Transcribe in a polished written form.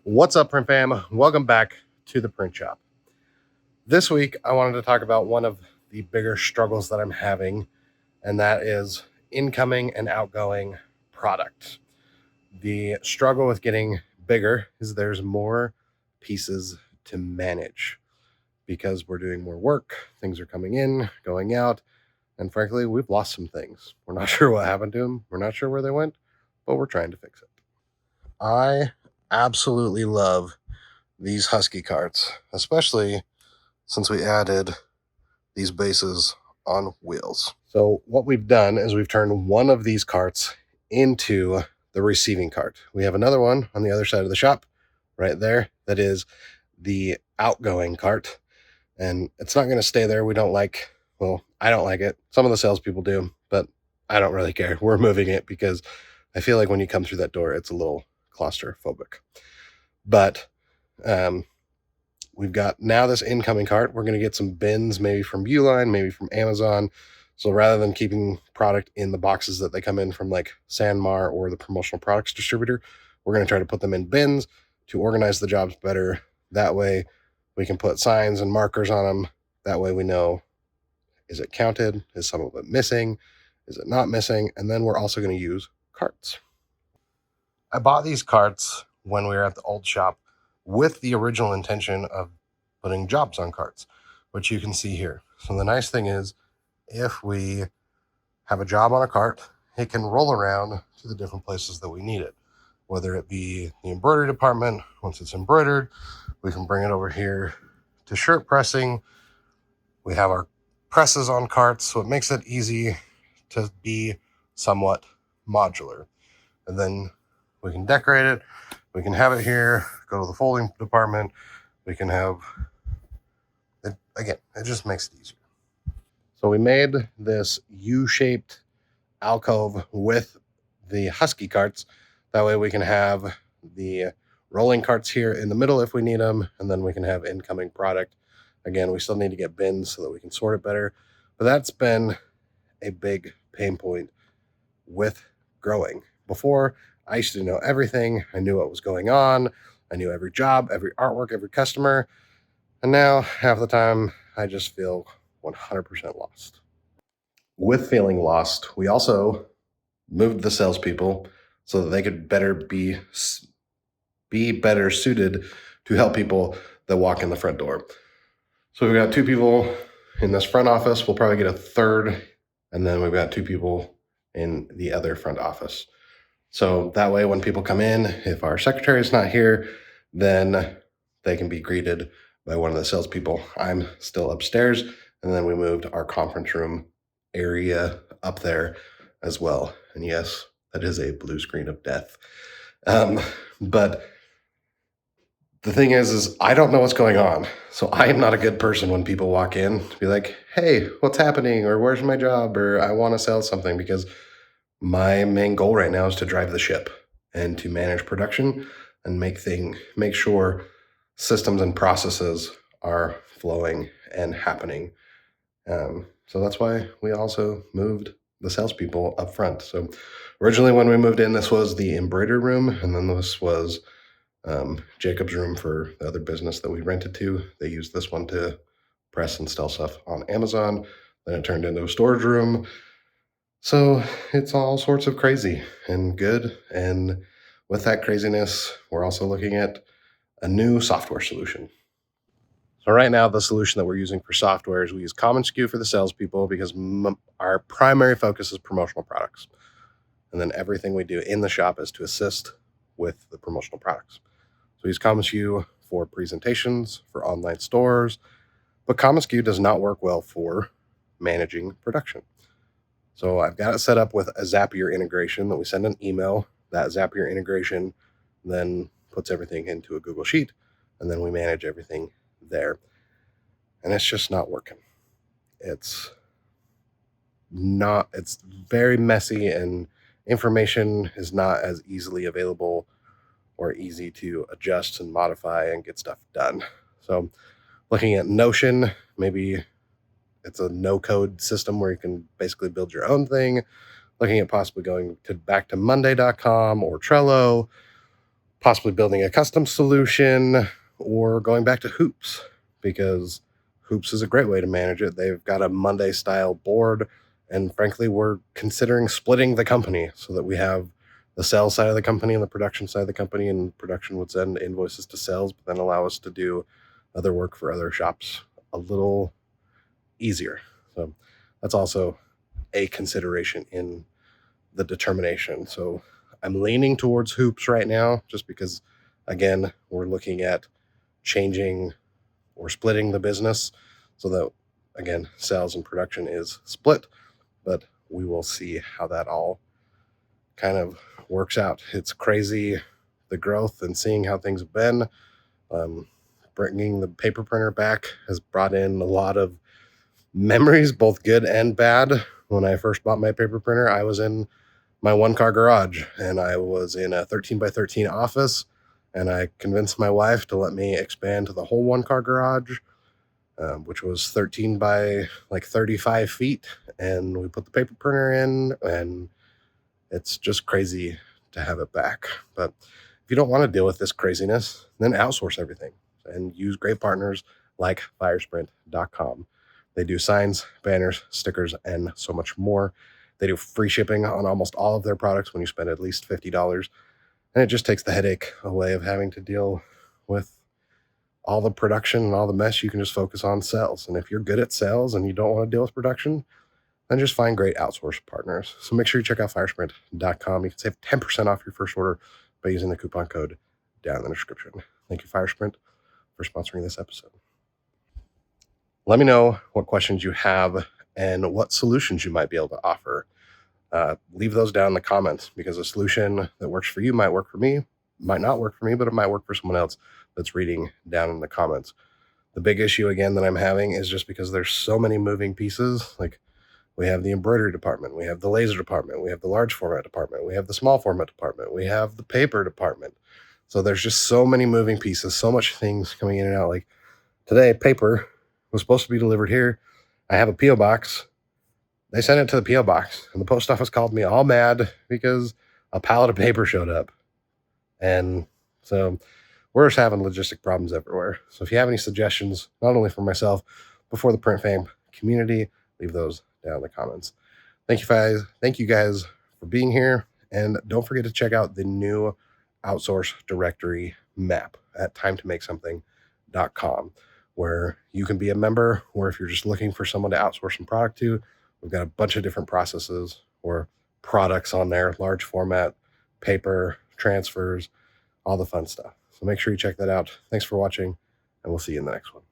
What's up, print fam? Welcome back to the print shop. This week, I wanted to talk about one of the bigger struggles that I'm having, and that is incoming and outgoing product. The struggle with getting bigger is there's more pieces to manage because we're doing more work, things are coming in, going out, and frankly, we've lost some things. We're not sure what happened to them, we're not sure where they went, but we're trying to fix it. I absolutely love these Husky carts, especially since we added these bases on wheels. So what we've done is we've turned one of these carts into the receiving cart. We have another one on the other side of the shop right there that is the outgoing cart, and it's not going to stay there. I don't like it. Some of the salespeople do, but I don't really care. We're moving it because I feel like when you come through that door, it's a little claustrophobic. But we've got now this incoming cart. We're going to get some bins, maybe from Uline, maybe from Amazon. So rather than keeping product in the boxes that they come in from like Sanmar or the promotional products distributor, we're going to try to put them in bins to organize the jobs better. That way we can put signs and markers on them. That way we know, is it counted? Is some of it missing? Is it not missing? And then we're also going to use carts. I bought these carts when we were at the old shop with the original intention of putting jobs on carts, which you can see here. So the nice thing is, if we have a job on a cart, it can roll around to the different places that we need it, whether it be the embroidery department. Once it's embroidered, we can bring it over here to shirt pressing. We have our presses on carts, so it makes it easy to be somewhat modular. And then we can decorate it. We can have it here, go to the folding department. We can have it, again, it just makes it easier. So we made this U-shaped alcove with the Husky carts. That way we can have the rolling carts here in the middle if we need them, and then we can have incoming product. Again, we still need to get bins so that we can sort it better, but that's been a big pain point with growing. Before, I used to know everything. I knew what was going on. I knew every job, every artwork, every customer. And now, half the time, I just feel 100% lost. With feeling lost, we also moved the salespeople so that they could be better suited to help people that walk in the front door. So we've got 2 people in this front office. We'll probably get a third, and then we've got 2 people in the other front office. So that way, when people come in, if our secretary is not here, then they can be greeted by one of the salespeople. I'm still upstairs, and then we moved our conference room area up there as well. And yes, that is a blue screen of death. But the thing is I don't know what's going on. So I am not a good person when people walk in to be like, hey, what's happening? Or where's my job? Or I want to sell something, because my main goal right now is to drive the ship and to manage production and make sure systems and processes are flowing and happening. So that's why we also moved the salespeople up front. So originally when we moved in, this was the embroidery room, and then this was Jacob's room for the other business that we rented to. They used this one to press and sell stuff on Amazon. Then it turned into a storage room. So it's all sorts of crazy and good. And with that craziness, we're also looking at a new software solution. So right now, the solution that we're using for software is we use Common SKU for the salespeople because our primary focus is promotional products. And then everything we do in the shop is to assist with the promotional products. So we use Common SKU for presentations, for online stores, but Common SKU does not work well for managing production. So I've got it set up with a Zapier integration that we send an email. That Zapier integration then puts everything into a Google Sheet, and then we manage everything there. And it's just not working. It's very messy, and information is not as easily available or easy to adjust and modify and get stuff done. So looking at Notion, maybe it's a no-code system where you can basically build your own thing. Looking at possibly going back to Monday.com or Trello, possibly building a custom solution or going back to Hoops, because Hoops is a great way to manage it. They've got a Monday style board, and frankly, we're considering splitting the company so that we have the sales side of the company and the production side of the company, and production would send invoices to sales, but then allow us to do other work for other shops a little easier. So that's also a consideration in the determination. So I'm leaning towards Hoops right now, just because, again, we're looking at changing or splitting the business so that, again, sales and production is split, but we will see how that all kind of works out. It's crazy, the growth and seeing how things have been. Bringing the paper printer back has brought in a lot of memories, both good and bad. When I first bought my paper printer, I was in my one-car garage, and I was in a 13 by 13 office, and I convinced my wife to let me expand to the whole one-car garage, which was 13 by like 35 feet, and we put the paper printer in, and it's just crazy to have it back. But if you don't want to deal with this craziness, then outsource everything and use great partners like firesprint.com. They do signs, banners, stickers, and so much more. They do free shipping on almost all of their products when you spend at least $50. And it just takes the headache away of having to deal with all the production and all the mess. You can just focus on sales. And if you're good at sales and you don't want to deal with production, then just find great outsource partners. So make sure you check out firesprint.com. You can save 10% off your first order by using the coupon code down in the description. Thank you, Firesprint, for sponsoring this episode. Let me know what questions you have and what solutions you might be able to offer. Leave those down in the comments, because a solution that works for you might work for me, might not work for me, but it might work for someone else that's reading down in the comments. The big issue, again, that I'm having is just because there's so many moving pieces. Like, we have the embroidery department, we have the laser department, we have the large format department, we have the small format department, we have the paper department. So there's just so many moving pieces, so much things coming in and out. Like today, paper was supposed to be delivered here. I have a P.O. box. They sent it to the P.O. box, and the post office called me all mad because a pallet of paper showed up. And so we're just having logistic problems everywhere. So if you have any suggestions, not only for myself, but for the Print Fam community, leave those down in the comments. Thank you guys for being here. And don't forget to check out the new outsource directory map at timetomake.something.com, where you can be a member, or if you're just looking for someone to outsource some product to, we've got a bunch of different processes or products on there, large format, paper, transfers, all the fun stuff. So make sure you check that out. Thanks for watching, and we'll see you in the next one.